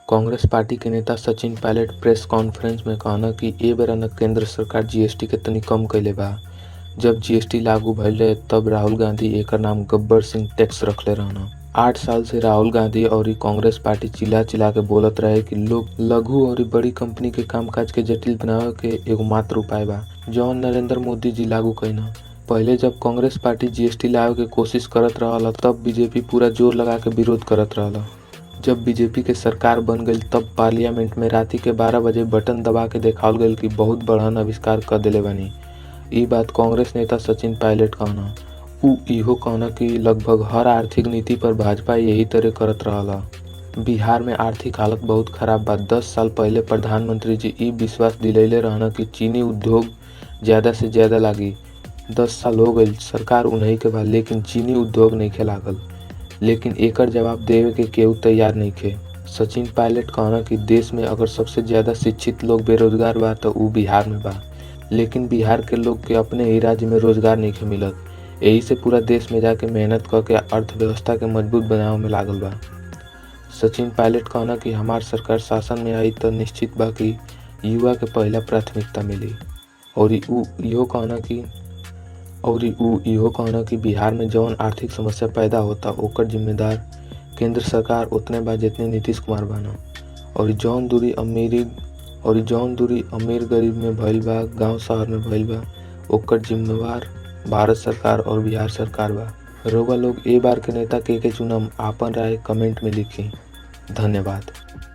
Congress party के नेता Sachin Pilot press conference में कहना कि ए बेरा न केंद्र सरकार जीएसटी के तनी कम कइले बा। जब जीएसटी लागू भइल रहे तब राहुल गांधी एकर नाम गब्बर सिंह टैक्स रखले रहना। 8 साल से राहुल गांधी और कांग्रेस पार्टी चिल्ला चिल्ला के बोलत रहे कि लोग लघु और बड़ी कंपनी के कामकाज के जटिल बनावे के एगो मात्र उपाय बा जौन नरेंद्र मोदी जी लागू कइना। पहले जब कांग्रेस पार्टी जीएसटी लावे के कोशिश करत रहल तब बीजेपी पूरा जोर लगा के विरोध करत रहल। जब बीजेपी के सरकार बन गई तब पार्लियामेंट में राति के 12 बजे बटन दबा के देखावल गईल कि बहुत बड़हन आविष्कार कर देले बानी। ई बात कांग्रेस नेता सचिन पायलट कहना। उ इहो कहना कि लगभग हर आर्थिक नीति पर भाजपा यही तरह करत रहला। बिहार में आर्थिक हालत बहुत खराब बा। 10 साल पहले प्रधानमंत्री जी ई विश्वास दिलैले रहना कि चीनी उद्योग ज्यादा से ज्यादा लागी। 10 साल हो गईल सरकार उन्हीं के बा, लेकिन चीनी उद्योग नइखे लागल। लेकिन एकर जवाब देवे के केहू तैयार नइखे। सचिन पायलट कहना कि देश में अगर सबसे ज्यादा शिक्षित लोग बेरोजगार बा तो उ बिहार में बा, लेकिन बिहार के लोग के अपने ही राज्य में रोजगार नइखे मिलत। यही से पूरा देश में जाके मेहनत करके अर्थव्यवस्था के मजबूत बनावे में लागल बा। सचिन पायलट कहना कि हमार सरकार शासन में आई तो निश्चित बा कि युवा के पहला प्राथमिकता मिली। और उ इहो कहना कि बिहार में जौन आर्थिक समस्या पैदा होता ओकर जिम्मेदार केंद्र सरकार उतने बा जितने नीतीश कुमार बाना। और जौन दूरी अमीर गरीब में भइल बा, गांव शहर में भइल बा, ओकर जिम्मेवार भारत सरकार और बिहार सरकार बा। रउआ लोग ए बार के नेता के चुनम, आपन राय कमेंट में लिखी। धन्यवाद।